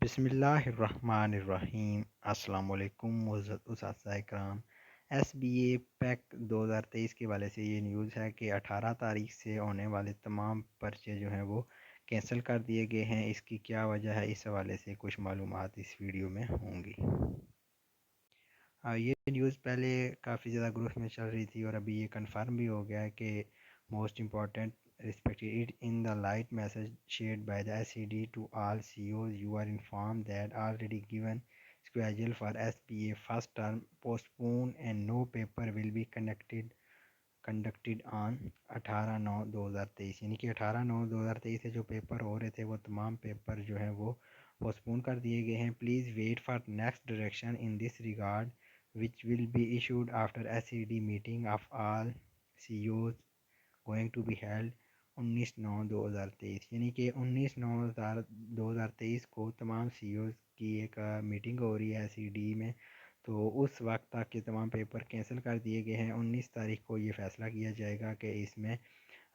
بسم اللہ الرحمن الرحیم۔ السلام علیکم معزز اساتذہ اکرام۔ ایس بی اے پیک 2023 کے والے سے یہ نیوز ہے کہ 18 تاریخ سے ہونے والے تمام پرچے جو ہیں وہ کینسل کر دیے گئے ہیں۔ اس کی کیا وجہ ہے، اس حوالے سے کچھ معلومات اس ویڈیو میں ہوں گی۔ یہ نیوز پہلے کافی زیادہ گروپ میں چل رہی تھی اور ابھی یہ کنفرم بھی ہو گیا ہے کہ most important respected in the light message shared by the SED to all CEOs, you are informed that already given schedule for SBA first term postponed and no paper will be conducted on 18/9/2023، یعنی کہ 18/9/2023 سے جو paper ہو رہے تھے وہ تمام paper جو ہیں وہ پوسٹپون کر دیے گئے ہیں۔ Please wait for next direction in this regard which will be issued after SED meeting of all CEOs going to be held 19/9/2023، یعنی کہ 19/9/2023 کو تمام سی اوز کی ایک میٹنگ ہو رہی ہے سی ڈی میں، تو اس وقت تک کے تمام پیپر کینسل کر دیے گئے ہیں۔ 19 تاریخ کو یہ فیصلہ کیا جائے گا کہ اس میں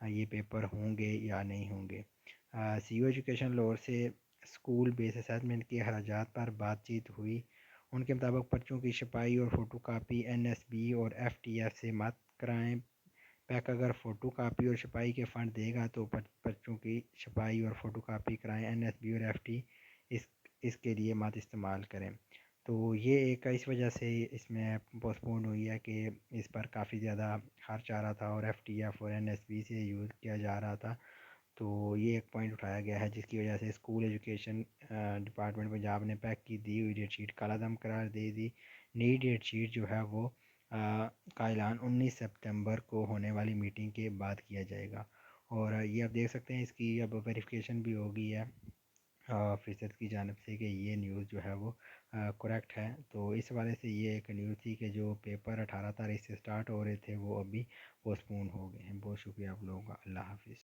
یہ پیپر ہوں گے یا نہیں ہوں گے۔ سی او ایجوکیشن لور سے اسکول بیس اسسمنٹ کے اخراجات پر بات چیت ہوئی۔ ان کے مطابق پرچوں کی چھپائی اور photo copy N S B اور ایف ٹی ایف سے مت کرائیں۔ پیک اگر فوٹو کاپی اور چھپائی کے فنڈ دے گا تو پرچوں کی چھپائی اور فوٹو کاپی کرائیں، این ایس بی اور ایف ٹی اس کے لیے مت استعمال کریں۔ تو یہ ایک اس وجہ سے اس میں پوسٹپون ہوئی ہے کہ اس پر کافی زیادہ خرچ آ رہا تھا اور ایف ٹی ایف اور این ایس بی سے یوز کیا جا رہا تھا، تو یہ ایک پوائنٹ اٹھایا گیا ہے جس کی وجہ سے اسکول ایجوکیشن ڈپارٹمنٹ پنجاب نے پیک کی دی ہوئی ڈیٹ شیٹ کالا دم قرار دے دی۔ نئی ڈیٹ شیٹ جو ہے وہ کا اعلان 19 سپتمبر کو ہونے والی میٹنگ کے بعد کیا جائے گا، اور یہ آپ دیکھ سکتے ہیں اس کی اب ویریفیکیشن بھی ہو گئی ہے آفیسر کی جانب سے کہ یہ نیوز جو ہے وہ کریکٹ ہے۔ تو اس حوالے سے یہ ایک نیوز تھی کہ جو پیپر 18 تاریخ سے سٹارٹ ہو رہے تھے وہ ابھی پوسٹ پون ہو گئے ہیں۔ بہت شکریہ آپ لوگوں کا، اللہ حافظ۔